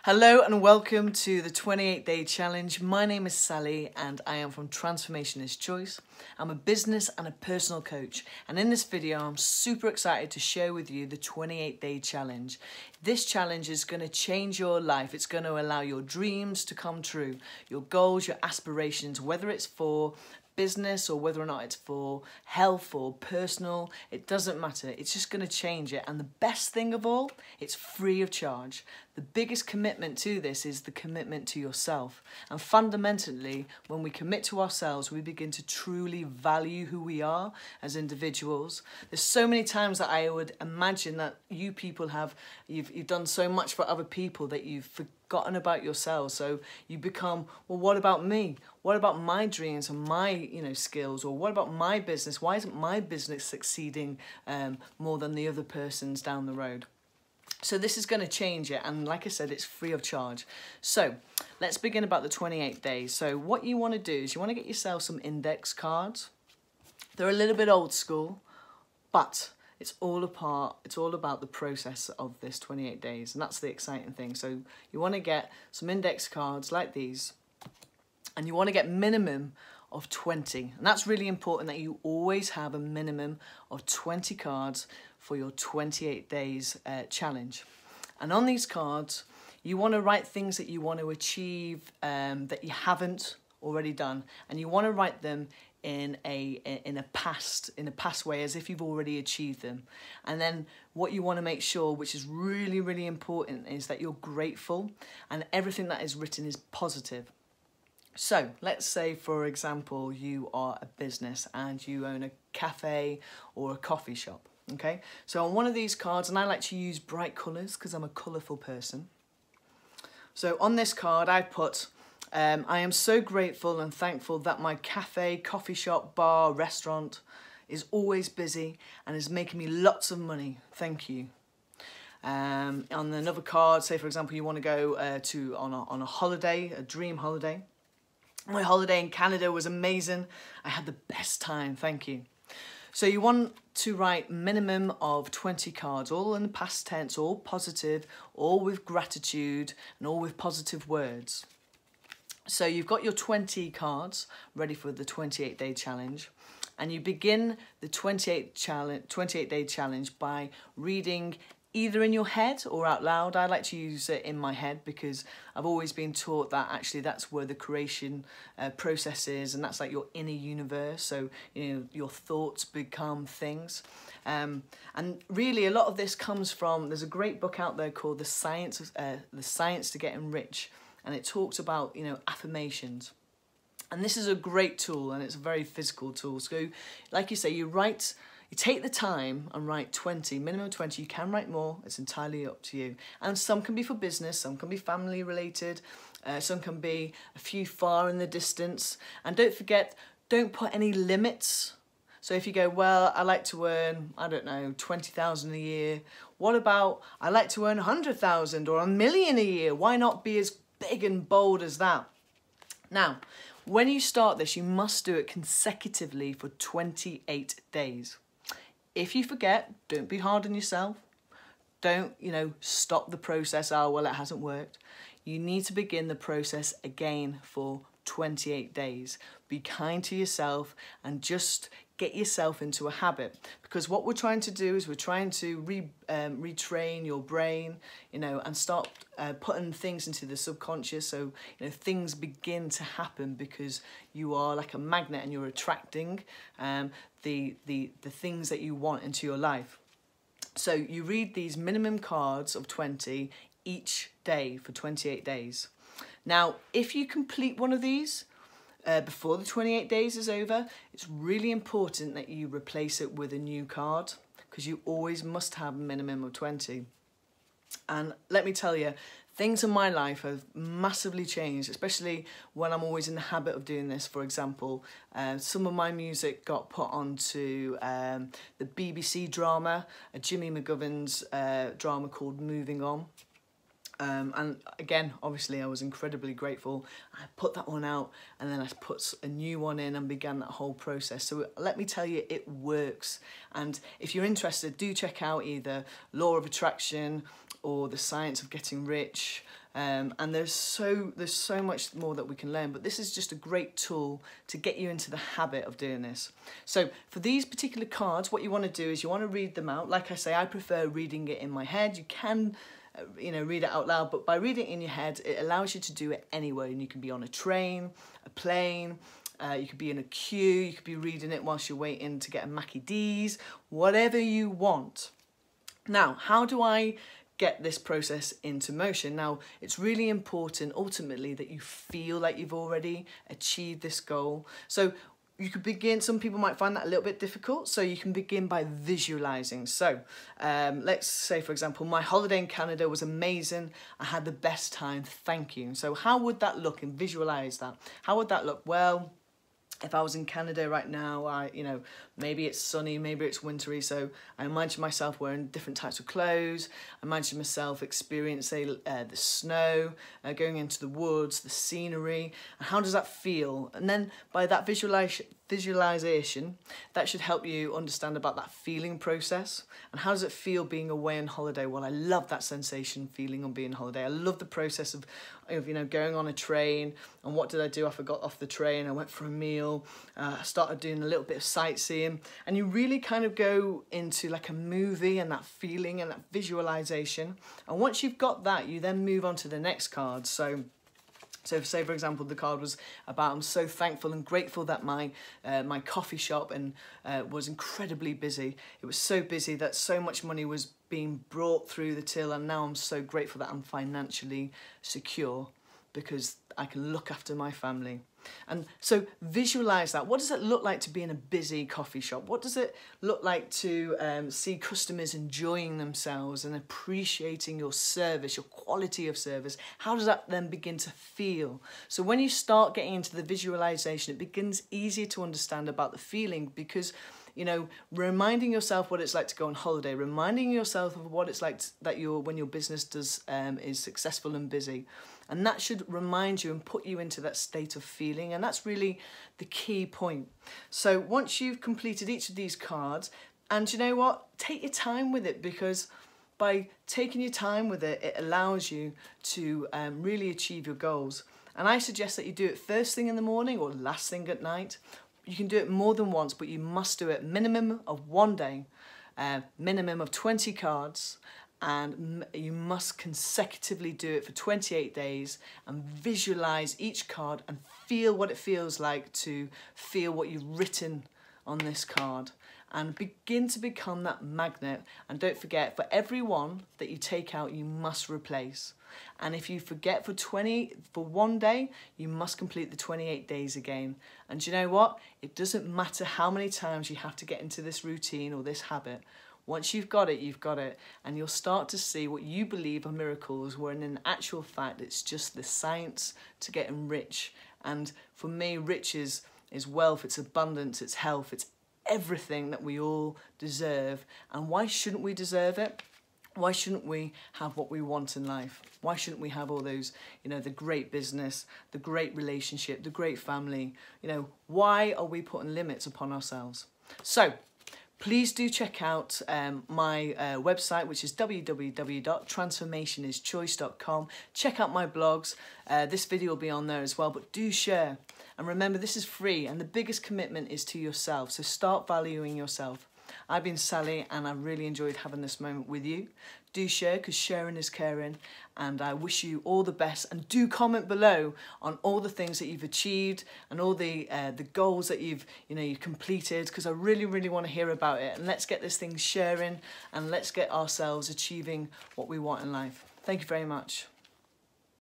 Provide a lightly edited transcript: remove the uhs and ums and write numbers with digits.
Hello and welcome to the 28-Day Challenge. My name is Sally and I am from Transformationist Choice. I'm a business and a personal coach, and in this video I'm super excited to share with you the 28-Day Challenge. This challenge is going to change your life. It's going to allow your dreams to come true, your goals, your aspirations, whether it's for business or whether or not it's for health or personal, it doesn't matter. It's just going to change it. And the best thing of all, it's free of charge. The biggest commitment to this is the commitment to yourself. And fundamentally, when we commit to ourselves, we begin to truly value who we are as individuals. There's so many times that I would imagine that you people you've done so much for other people that you've forgotten about yourselves. So you become, well, what about me? What about my dreams and my skills? Or what about my business? Why isn't my business succeeding more than the other person's down the road? So this is going to change it, and like I said, it's free of charge. So let's begin about the 28 days. So what you want to do is you want to get yourself some index cards. They're a little bit old school, but it's all about the process of this 28 days, and that's the exciting thing. So you want to get some index cards like these, and you want to get minimum of 20, and that's really important that you always have a minimum of 20 cards for your 28 days challenge. And on these cards you want to write things that you want to achieve that you haven't already done, and you want to write them in a past way, as if you've already achieved them. And then what you want to make sure, which is really important, is that you're grateful and everything that is written is positive. So let's say, for example, you are a business and you own a cafe or a coffee shop. Okay, so on one of these cards, and I like to use bright colours because I'm a colourful person. So on this card I put, I am so grateful and thankful that my cafe, coffee shop, bar, restaurant is always busy and is making me lots of money. Thank you. On another card, say for example you want to go on a holiday, a dream holiday. My holiday in Canada was amazing. I had the best time. Thank you. So you want to write minimum of 20 cards, all in the past tense, all positive, all with gratitude, and all with positive words. So you've got your 20 cards ready for the 28-day challenge, and you begin the 28-day challenge by reading either in your head or out loud. I like to use it in my head because I've always been taught that actually that's where the creation process is, and that's like your inner universe. So your thoughts become things, and really a lot of this comes from, there's a great book out there called The Science to Getting Rich, and it talks about affirmations. And this is a great tool, and it's a very physical tool. So like you say, you take the time and write 20, minimum 20. You can write more, it's entirely up to you. And some can be for business, some can be family related, some can be a few far in the distance. And don't forget, don't put any limits. So if you go, well, I like to earn, I don't know, 20,000 a year. What about, I like to earn 100,000 or 1,000,000 a year? Why not be as big and bold as that? Now, when you start this, you must do it consecutively for 28 days. If you forget, don't be hard on yourself. Don't, stop the process. Oh, well, it hasn't worked. You need to begin the process again for 28 days. Be kind to yourself and just get yourself into a habit. Because what we're trying to do is we're trying to retrain your brain, and start putting things into the subconscious. So, things begin to happen because you are like a magnet and you're attracting the things that you want into your life. So you read these minimum cards of 20 each day for 28 days. Now, if you complete one of these before the 28 days is over, it's really important that you replace it with a new card, because you always must have a minimum of 20. And let me tell you, things in my life have massively changed, especially when I'm always in the habit of doing this. For example, some of my music got put onto the BBC drama, a Jimmy McGovern's drama called Moving On. And again, obviously I was incredibly grateful. I put that one out and then I put a new one in and began that whole process. So let me tell you, it works. And if you're interested, do check out either Law of Attraction or The Science of Getting Rich. And there's so much more that we can learn, but this is just a great tool to get you into the habit of doing this. So for these particular cards, what you want to do is you want to read them out. Like I say, I prefer reading it in my head. You can read it out loud, but by reading it in your head, it allows you to do it anywhere. And you can be on a train, a plane, you could be in a queue, you could be reading it whilst you're waiting to get a Mackie D's, whatever you want. Now, how do I get this process into motion? Now, it's really important ultimately that you feel like you've already achieved this goal. So you could begin, some people might find that a little bit difficult, so you can begin by visualizing. So let's say, for example, my holiday in Canada was amazing. I had the best time, thank you. So how would that look? And visualize that. How would that look? Well, if I was in Canada right now, maybe it's sunny, maybe it's wintry, so I imagine myself wearing different types of clothes. I imagine myself experiencing the snow, going into the woods, the scenery, and how does that feel? And then by that visualization, that should help you understand about that feeling process. And how does it feel being away on holiday? Well, I love that sensation, feeling on being on holiday. I love the process of going on a train. And what did I do? I got off the train, I went for a meal, I started doing a little bit of sightseeing, and you really kind of go into like a movie and that feeling and that visualization. And once you've got that, you then move on to the next card. So say, for example, the card was about, I'm so thankful and grateful that my coffee shop was incredibly busy. It was so busy that so much money was being brought through the till, and now I'm so grateful that I'm financially secure because I can look after my family. And so visualize that. What does it look like to be in a busy coffee shop? What does it look like to see customers enjoying themselves and appreciating your service, your quality of service? How does that then begin to feel? So when you start getting into the visualization, it begins easier to understand about the feeling, because reminding yourself what it's like to go on holiday, reminding yourself of what it's like when your business is successful and busy. And that should remind you and put you into that state of feeling. And that's really the key point. So once you've completed each of these cards, and you know what? Take your time with it, because by taking your time with it, it allows you to really achieve your goals. And I suggest that you do it first thing in the morning or last thing at night. You can do it more than once, but you must do it minimum of 1 day, minimum of 20 cards, and you must consecutively do it for 28 days and visualize each card and feel what it feels like to feel what you've written on this card, and begin to become that magnet. And don't forget, for every one that you take out, you must replace. And if you forget for 1 day, you must complete the 28 days again. And you know what? It doesn't matter how many times you have to get into this routine or this habit. Once you've got it, you've got it. And you'll start to see what you believe are miracles, when in actual fact, it's just the science to getting rich. And for me, riches is wealth, it's abundance, it's health, it's everything that we all deserve. And why shouldn't we deserve it? Why shouldn't we have what we want in life? Why shouldn't we have all those, the great business, the great relationship, the great family? Why are we putting limits upon ourselves? So please do check out my website, which is www.transformationischoice.com. Check out my blogs. This video will be on there as well, but do share. And remember, this is free, and the biggest commitment is to yourself. So start valuing yourself. I've been Sally, and I really enjoyed having this moment with you. Do share, because sharing is caring, and I wish you all the best. And do comment below on all the things that you've achieved and all the goals that you've completed, because I really, really want to hear about it. And let's get this thing sharing, and let's get ourselves achieving what we want in life. Thank you very much.